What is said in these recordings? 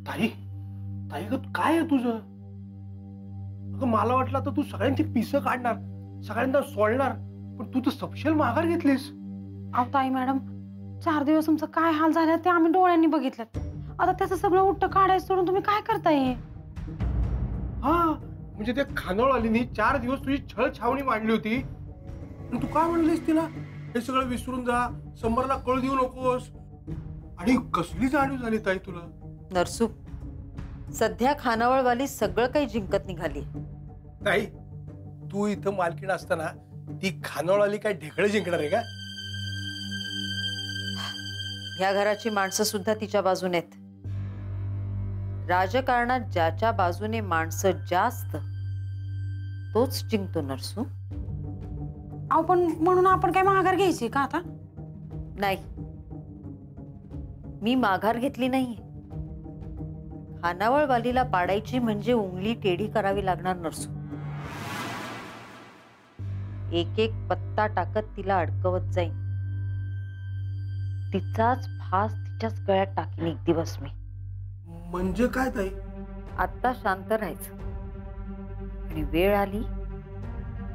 ताई ताई ग काय आहे तुझं? अगं मला वाटलं तर तू सगळ्यांची पिसं काढणार, सगळ्यांना सोडणार, पण तू तर सपशेल माघार घेतलीस. अहो ताई मॅडम, 4 दिवस तुमचं काय हाल झाले ते आम्ही डोळ्यांनी बघितलं. आता त्याचं सगळं उट्ट काढायचं सोडून तुम्ही काय करताय? हा म्हणजे त्या खानोळवालीनी 4 दिवस तुझी छळ छावणी मांडली होती, पण तू काय म्हणलीस तिला हे सगळं विसरून जा, समरला कळ देऊ नकोस. आणि कसली जाणीव झाली ताई तुला? नरसू, सध्या खानावळवाली सगळं काही जिंकत निघाली. ताई तू इथं मालकीण असताना ती खानोळवाली काय ढेकळे जिंकणार आहे का? ह्या घराची माणसं सुद्धा तिच्या बाजूने आहेत. राजकारणात ज्याच्या बाजूने माणसं जास्त तोच जिंकतो नरसू. अहो पण म्हणून आपण काय माघार घ्यायची का आता? नाही, मी माघार घेतली नाहीये. खानावळवालीला पाडायची म्हणजे उंगली टेढी करावी लागणार नरसू. एक एक पत्ता टाकत तिला अडकवत जाईन. तिचाच फास तिच्याच गळ्यात टाकीन एक दिवस मी. म्हणजे काय ताई? आता शांत राहायचं आणि वेळ आली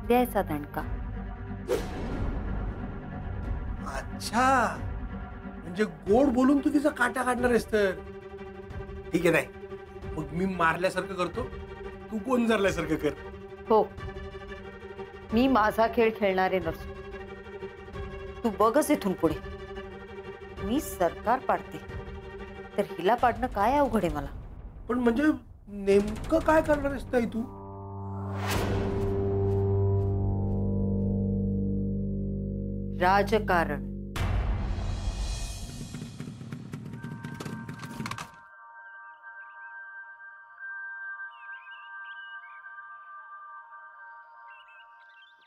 द्यायचा दणका. अच्छा, म्हणजे गोड बोलून तू तिचा काटा काढणार आहेस तर ठीक आहे. नाही मग मी मारल्यासारखं करतो, तू गोंजारल्यासारखं कर. हो, मी माझा खेळ खेळणारे नसतो. तू बघच इथून पुढे. मी सरकार पाडते तर हिला पाडणं काय अवघड आहे मला. पण म्हणजे नेमकं काय करणार आहेस ताई तू? राजकारण.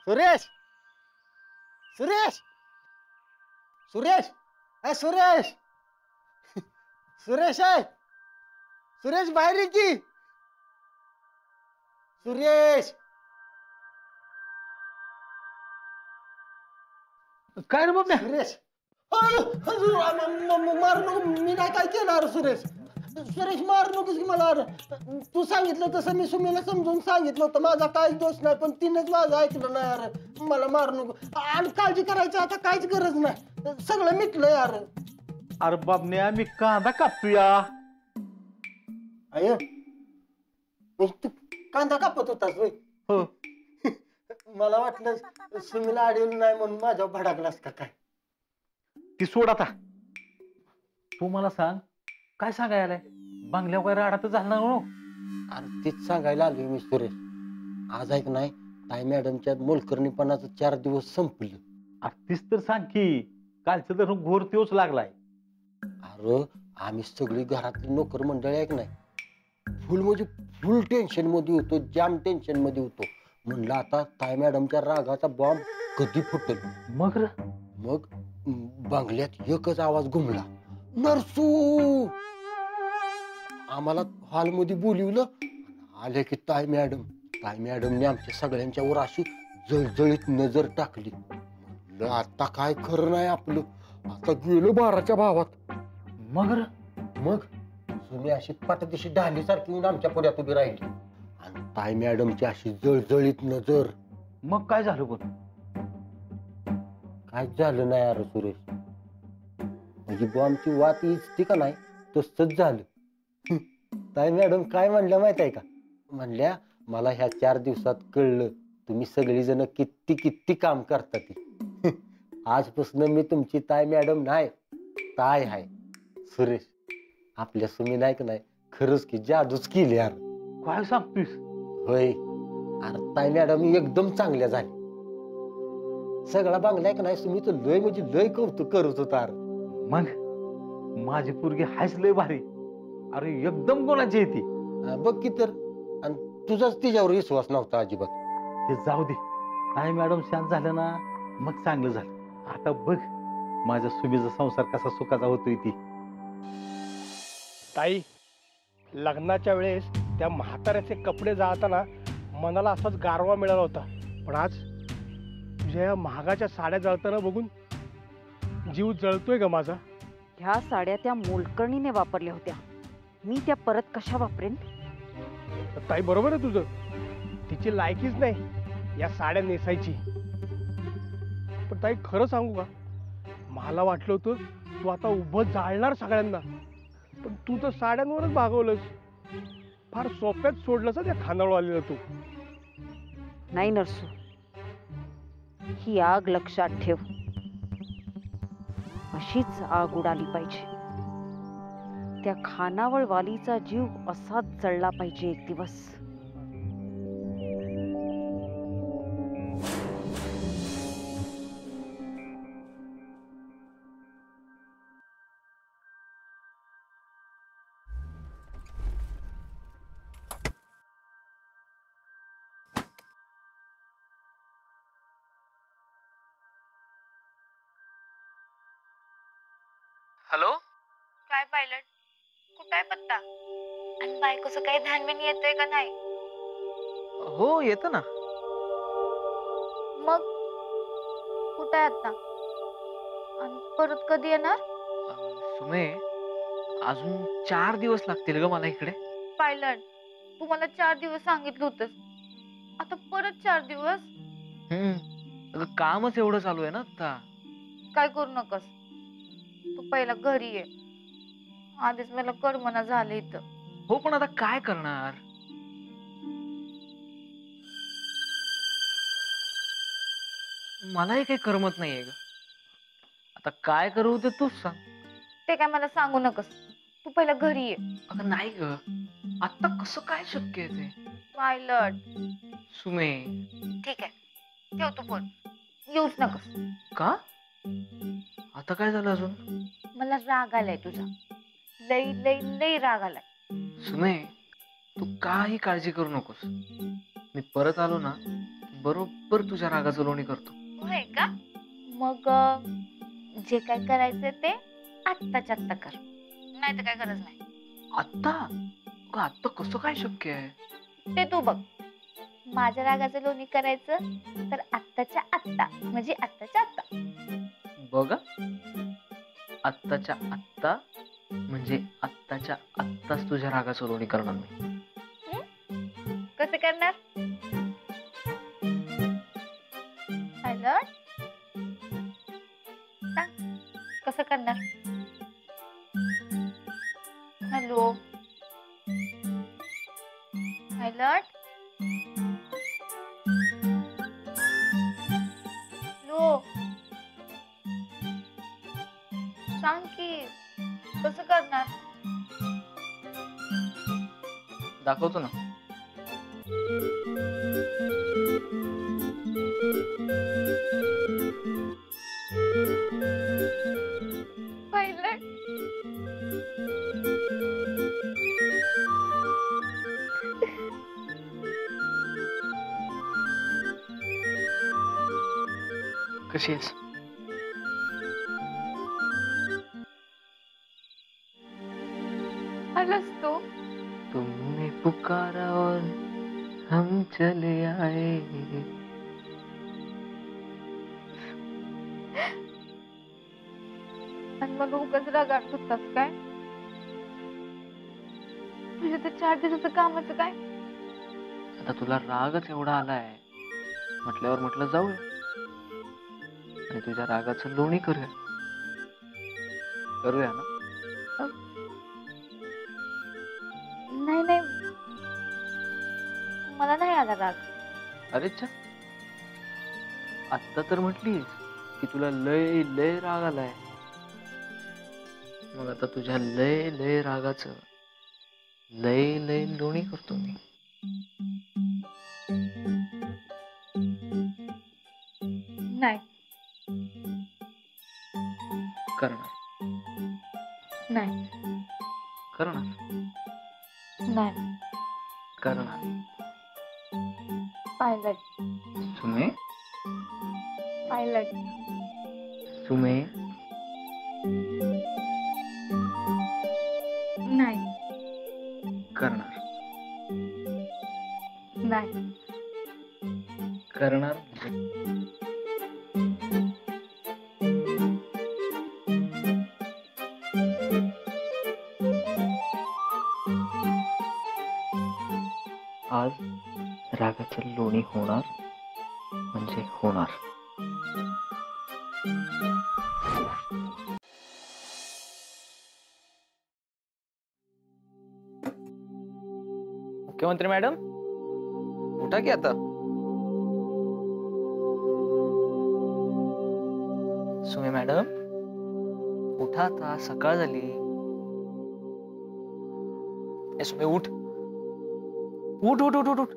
सुरेश, सुरेश, सुरेश, सुरेश, सुरेश आहे. सुरेश बाहेर ये की. सुरेश, काय रे बाबा? सुरेश, मारू नको. मी नाही काय केलं सुरेश. सुरेश मारू नकोस की मला. तू सांगितलं तसं मी सुमीला समजून सांगितलं होतं. माझा काहीच दोष नाही, पण तिनेच माझं ऐकलं नाही यार. मला मारू नको. आणि काळजी करायची आता काहीच गरज नाही. सगळं मिटलं यार. अरे बाबन्या, मी कांदा कापतोया. अय तू कांदा कापत होतास होय? हो. मला वाटलं सुमीला अडवलं नाही म्हणून माझ्यावर भडाकलास का काय. ती सोड आता. तू मला सांग, काय सांगाय आलाय? बांगल्या वगैरे राडा तर झाला ना? अरे तीच सांगायला आलोय मी सुरेश. आज ऐक नाही, ताई मॅडमच्या मोलकरणीपणाचं 4 दिवस संपलं. अरे तीच तर सांग की. कालचं तर घोर त्योच लागलाय. अरे आम्ही सगळी घरातली नोकर मंडळी ऐक नाही, फुल म्हणजे फुल टेन्शन मध्ये होतो, जाम टेन्शन मध्ये होतो. म्हणलं आता ताई मॅडमच्या रागाचा बॉम्ब कधी फुटल. मग बंगल्यात एकच आवाज घुमला, नरसू. आम्हाला हॉलमध्ये बोलवलं. आले की ताई मॅडमने आमच्या सगळ्यांच्या वर अशी जळजळीत नजर टाकली. म्हणलं आता काय खरं नाही आपलं. आता गेलो 12च्या भावात. मग तुम्ही अशी पाठदिशी ढालीसारखी येऊन आमच्या पुढ्यात उभी राहिली. आणि ताई मॅडमची अशी जळजळीत नजर. मग काय झालं? पण काय झालं नाही यार सुरेश. म्हणजे बॉम्बची वात इचती का नाही तसंच झालं. ताई मॅडम काय म्हणल्या माहित आहे का? म्हणल्या मला ह्या 4 दिवसात कळलं तुम्ही सगळीजण किती काम करता ती. आजपासून मी तुमची ताई मॅडम नाही, ताई आहे. सुरेश, आपल्या सुमी नाही का नाही खरंच की जादूच केली यार. काय सांगतोस? होय. अरे ताई मॅडम एकदम चांगल्या झाल्या. सगळा बांगला का नाही सुमी तर लय म्हणजे लय कौतुक करत होता. मग माझी पोरगी हायच लय भारी. अरे एकदम कोणाची येते बघ की तर. आणि तुझाच तिच्यावर विश्वास नव्हता अजिबात. ते जाऊ दे. ताई मॅडम शांत झालं ना मग चांगलं झालं. आता बघ माझ्या सुमीचा संसार कसा सुखाचा होतोय ती. ताई लग्नाच्या वेळेस त्या म्हाताऱ्याचे कपडे जाळताना मनाला असाच गारवा मिळाला होता. पण आज तुझ्या या महागाच्या साड्या जळताना बघून जीव जळतोय का माझा? ह्या साड्या त्या मोलकर्णीने वापरल्या होत्या, मी त्या परत कशा वापरेन? ताई बरोबर आहे तुझं, तिची लायकीच नाही या साड्या नेसायची. पण ताई खरं सांगू का, मला वाटलं होतं तू आता उभं जाळणार सगळ्यांना, पण तू तर साड्यांवरच भागवलंस. फार सोप्यात सोडलंस त्या खानावळवालीला तू. नाही नरसू, ही आग लक्षात ठेव. अशीच आग उडाली पाहिजे. त्या खानावळवालीचा जीव असाच जळला पाहिजे एक दिवस. हॅलो. काय पायलट, कुठं आहे पत्ता? आणि बायकोचं काही ध्यान बिन येतंय का नाही? हो येतं ना. मग कुठं आहे आता? आणि परत कधी येणार? सुमे, अजून 4 दिवस लागतील ग मला इकडे. पायलट, तू मला 4 दिवस सांगितलं होतंस, आता परत 4 दिवस? अगं कामच एवढं चालू आहे ना आता. काय करू नकस, तू पहिला घरी ये. आधीच मला करमना झालं इथं. हो पण आता काय करणार? मलाही काही करमत नाहीये ग. आता काय करू ते तूच सांग. ते काय मला सांगू नकस, तू पहिला घरी ये. अगं नाही ग, आता कसं काय शक्य आहे ते? पायलट. सुमे. ठीक आहे, ठेव तू फोन, येऊच नकस. का? आता काय झालं अजून? मला राग आलाय तुझा, लई लई लई राग आलाय. सुमे, तू काही काळजी करू नकोस. मी परत आलो ना, बरोबर तुझ्या रागाचं लोणी करतो. होय का? मग जे काय करायचं ते आत्ताच्या आत्ता कर, नाही तर काय गरज नाही. आत्ता? अगं आत्ता कसं काय शक्य आहे? ते तू बघ. माझ्या रागाचं लोणी करायचं तर आत्ताच्या आत्ता, म्हणजे आत्ताच्या आत्ता. बघा, आत्ताच्या आत्ता म्हणजे आत्ताच्या आत्ताच तुझ्या रागाचं लोणी करणार मी. कसं करणार? पायलट, सांग कसं करणार? Hello pilot. हॅलो, सांग की कसं करणार? दाखवतो ना. पायलट, कशी आहेस? आलास तू? तुमने पुकारा और हम चले आए. आणि मग उगाच रागात होतास काय? तुझ्या तर 4 दिवसाचं कामाचं काय? आता तुला रागच एवढा आलाय म्हटल्यावर म्हटलं जाऊया आणि तुझ्या रागाचं लोणी करूया. करूया ना? नाही नाही, मला नाही आला राग. अरे च्छा, आत्ता तर म्हटलीस की तुला लय लय राग आलाय. मग आता तुझ्या लय लय रागाचं लय लय लोणी करतो मी. नाही करणार. नाही करणार. नाही करणार. पायलट. सुमे. पायलट. सुमे. नाही करणार. नाही करणार आज रागाचं लोणी होणार म्हणजे होणार. मुख्यमंत्री मॅडम उठा की आता. सुमे मॅडम उठा आता, सकाळ झाली. ए सुमे उठ उठ उठ उठ उठ उठ.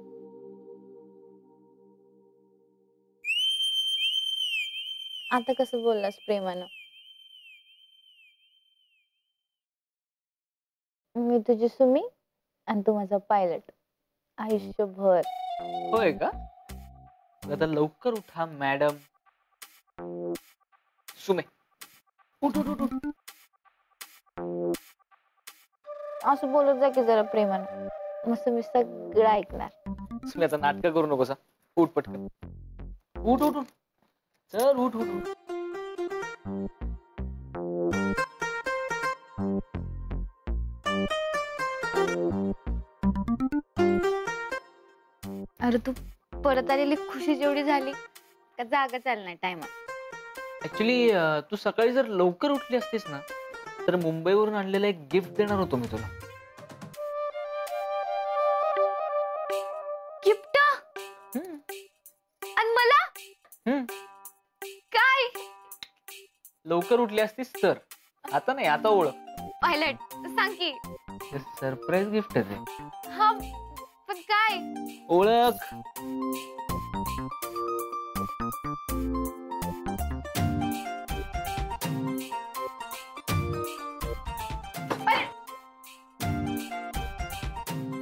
आता कसं बोललास प्रेमानं? मी तुझी सुमी आणि तू माझा पायलट आयुष्यभर. होय का? आता लवकर उठा मॅडम. सुमे उठ उठ उठ उठ. असं बोलत जा की जरा प्रेमानं, मस्त मी सगळं ऐकणार. सुमे आता नाटक करू नकोस. उठ पटकन उठ उठ उठ. चल उठ उठ उठ. अरे तू परत आलेली खुशी जेवढी झाली का जागा चालणार टायमात. ऍक्च्युली तू सकाळी जर लवकर उठली असतीस ना तर मुंबईवरून आणलेलं एक गिफ्ट देणार होतो मी तुला. गिफ्ट? आणि मला काय? लवकर उठली असतीस तर. आता नाही, आता ओळख. पायलट सांग की. सरप्राईज गिफ्ट आहे ते. हा पण काय? ओळख.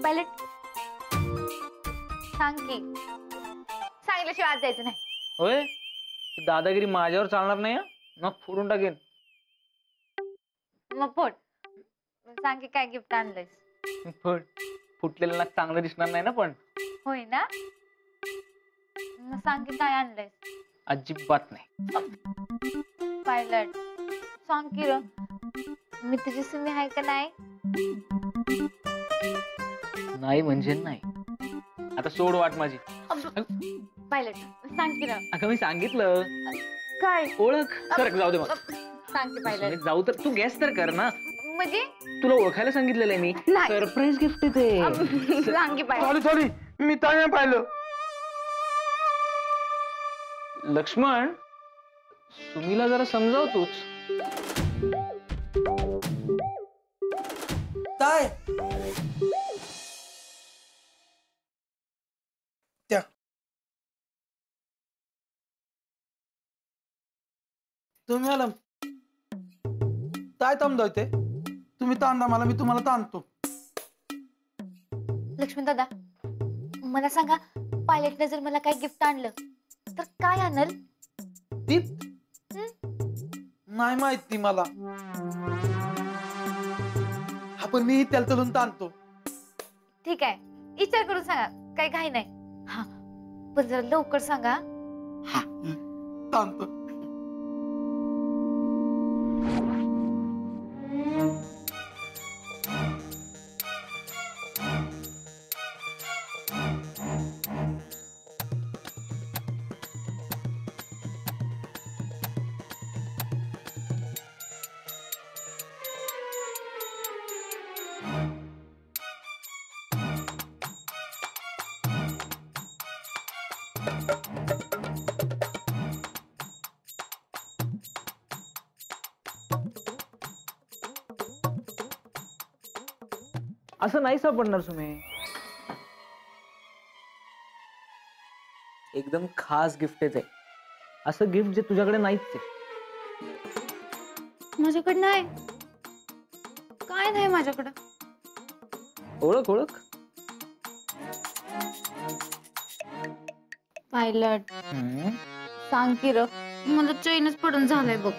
पायलट सांग की. सांगितल्याशिवाय आज जायचं नाही. होय, दादागिरी माझ्यावर चालणार नाही. मग फोडून टाकेन. मग फोड. सांग की काय गिफ्ट आणलंयस. फोड. फुटलेलं नाक चांगलं दिसणार नाही ना पण. होय ना? मग सांग की काय आणलंयस. अजिबात नाही. पायलट सांग की र, मी तुझी सुमी आहे का नाही? नाही म्हणजे नाही. आता सोड वाट माझी. पायलट सांग की र. अगं मी सांगितलं. काय? ओळख. सरक जाऊ दे मग. सांग की पायलट. जाऊ तर तू गॅस तर कर ना. म्हणजे तुला ओळखायला सांगितलेलं आहे मी. नाही. सरप्राईज गिफ्ट आहे ते. सांग की पायलट. सॉरी मी तर नाही पाहिलं. लक्ष्मण सुमीला जरा समजाव तूच. काय त्या तुम्ही आला काय थांबता ते? तुम्ही तांदा मला, मी तुम्हाला ताणतो. लक्ष्मण दादा मला सांगा, पायलटने जर मला काय गिफ्ट आणलं तर काय आणल? गिफ्ट नाही माहिती मला. हा पण मी त्याला तलून ताणतो. ठीक आहे, विचार करून सांगा, काही घाई नाही. हा पण जरा लवकर सांगा. हा ताणतो. असं नाही सापडणार सुमे. एकदम खास गिफ्ट आहे ते. असं गिफ्ट जे तुझ्याकडे नाहीच आहे. माझ्याकडे नाही. काय नाही माझ्याकडं. ओळख ओळख. पायलट सांग की र, मला चैनच पडून झालाय बघ.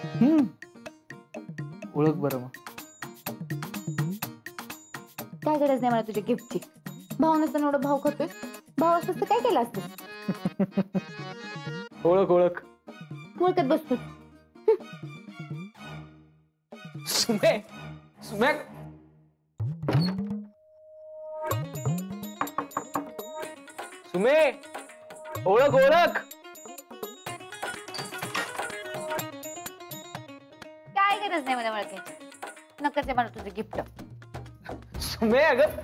ओळख बरं मग. काय गरज नाही मला तुझ्या गिफ्टची. भाऊ नसताना एवढा भाव खातोय. भाऊ असं तर काय केलं असतं? ओळख ओळख. ओळखत बसतो. सुमे सुमे सुमे ओळख ओळख. काय गरज नाही मला ओळखायची. नकच आहे मला तुझं गिफ्ट. सुमे अगं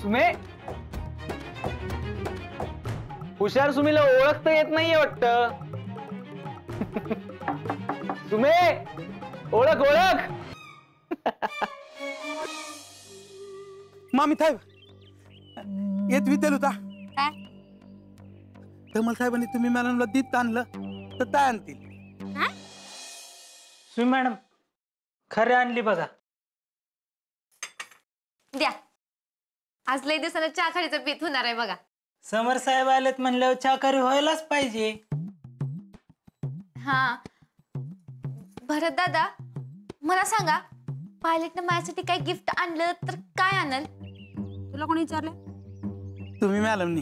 सुमे, हुशार सुमीला ओळखता येत नाहीये वाटत. सुमे ओळख ओळख. मामी साहेब येत वितेल होता काय? कमल साहेबांनी तुम्ही मॅडमला दीत आणलं तर काय आणतील? सुमी मॅडम खरे आणली बघा. द्या. आज लई दिवसानं चहा खालीचं पीत होणार आहे बघा. समर साहेब आलेत म्हणल्यावर चाकारी व्हायलाच पाहिजे. हा भरत दादा, मला सांगा, पायलटनं माझ्यासाठी काय गिफ्ट आणलं तर काय आणल? तुला कोणी विचारलं? तुम्ही मॅडमनी.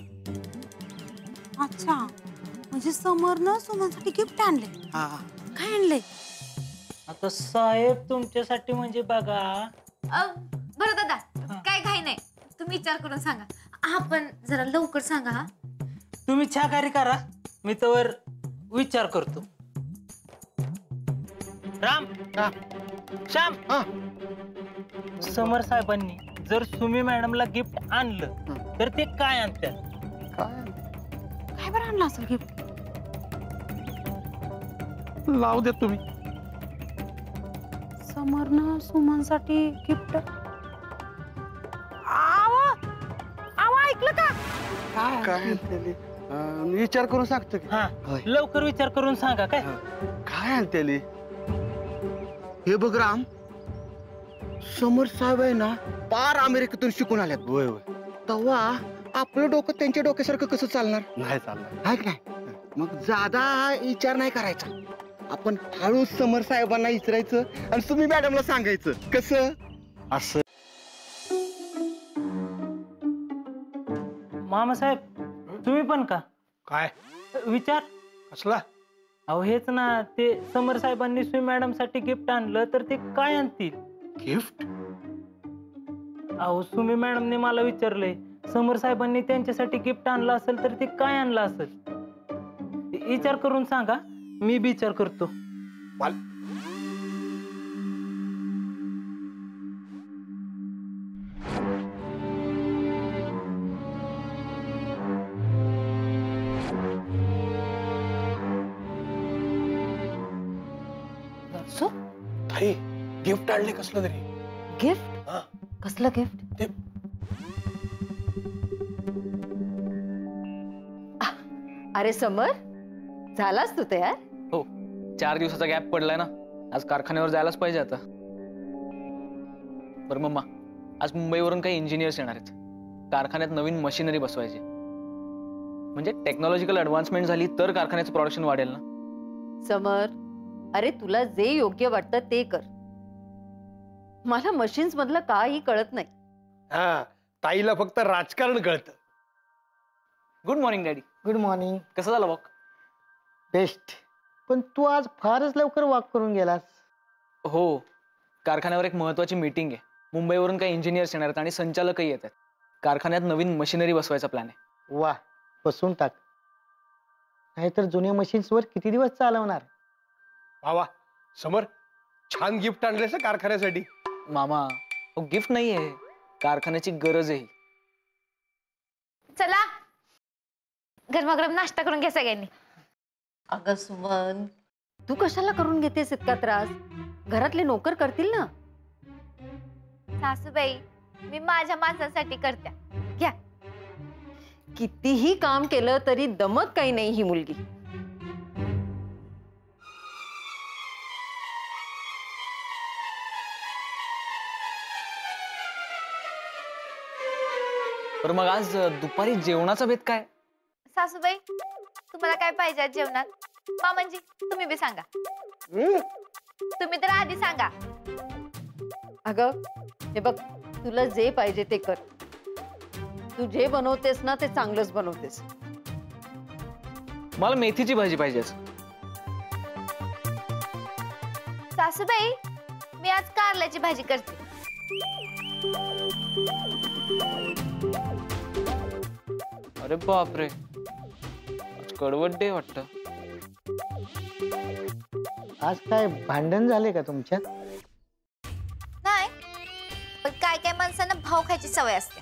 अच्छा, म्हणजे समोरनं सुमनसाठी गिफ्ट आणले. हा काय आणले? आता साहेब तुमच्यासाठी म्हणजे बघा. भरत दादा, काय घाई नाही, तुम्ही विचार करून सांगा. हा पण जरा लवकर सांगा. हा तुम्ही चाकारी करा, मी तवर विचार करतो. राम श्याम, समर साहेबांनी जर सुमी मॅडमला गिफ्ट आणलं तर ते काय आणतात? काय बरं आणलं असेल गिफ्ट? लावू दे तुम्ही. समोरनं सुमनसाठी गिफ्ट. ऐकलं का? काय विचार करून सांगतो की. हा लवकर विचार करून सांगा. काय काय आणतेली? हे बघ राम, समर साहेब आहे ना पार अमेरिकेतून शिकून आल्यात. होय होय. तेव्हा आपलं डोकं त्यांच्या डोक्यासारखं कसं चालणार? नाही चालणार. आहे की नाही? मग जादा विचार नाही करायचा. आपण हळूच समर साहेबांना विचारायचं आणि तुम्ही मॅडमला सांगायचं. कसं? असं मामासाहेब तुम्ही पण का काय? विचार? कसला? अहो हेच ना, ते समर साहेबांनी सुमी मॅडम साठी गिफ्ट आणलं तर ते काय आणतील? गिफ्ट? अहो सुमी मॅडमने मला विचारलंय, समर साहेबांनी त्यांच्यासाठी गिफ्ट आणलं असेल तर ते काय आणलं असेल? विचार करून सांगा, मी विचार करतो. ताई, गिफ्ट आणले कसलं तरी. गिफ्ट? हा. कसलं गिफ्ट? ते अरे समर, झालास तू तयार? हो, 4 दिवसाचा गॅप पडलाय ना, आज कारखान्यावर जायलाच पाहिजे आता. बरं मम्मा, आज मुंबईवरून काही इंजिनियर्स येणार आहेत. कारखान्यात नवीन मशिनरी बसवायची. म्हणजे टेक्नॉलॉजिकल ऍडव्हान्समेंट झाली तर कारखान्याचं प्रोडक्शन वाढेल ना. समर, अरे तुला जे योग्य वाटतं ते कर. मला मशीन्स मधलं काही कळत नाही. हा, ताईला फक्त राजकारण कळतं. Good morning daddy. Good morning. कसं झालं वॉक? बेस्ट. पण तू आज फारच लवकर वॉक करून गेलास. हो, कारखान्यावर एक महत्वाची मीटिंग आहे. मुंबईवरून काही इंजिनियर्स येणार आहेत आणि संचालकही येत आहेत. कारखान्यात नवीन मशिनरी बसवायचा प्लॅन आहे. वा, बसून टाक. नाहीतर जुन्या मशीन्स वर किती दिवस चालवणार? वा समर, छान गिफ्ट आणलेस हं कारखान्यासाठी. मामा, गिफ्ट नाहीये, कारखान्याची गरज आहे. चला गरमागरम नाश्ता करून घ्या सगळ्यांनी. अगं सुमन, तू कशाला करून घेतेस इतका त्रास? घरातले नोकर करतील ना. सासूबाई, मी माझ्या माणसासाठी करत्या. घ्या. कितीही काम केलं तरी दमत काही नाही ही मुलगी. तर मग आज दुपारी जेवणाचा बेत काय? सासूबाई, तुम्हाला काय पाहिजे आज जेवणात? मामांजी, तुम्ही बी सांगा. तुम्ही तर आधी सांगा. अगं हे बघ, तुला जे पाहिजे ते कर. तू जे बनवतेस ना ते चांगलंच बनवतेस. मला मेथीची भाजी पाहिजे. सासूबाई, मी आज कारल्याची भाजी करते. अरे बापरे, आज कडवट डे वाटतं. आज काय भांडण झाले का तुमच्यात? नाही, पण काय काय माणसांना भाव खायची सवय असते.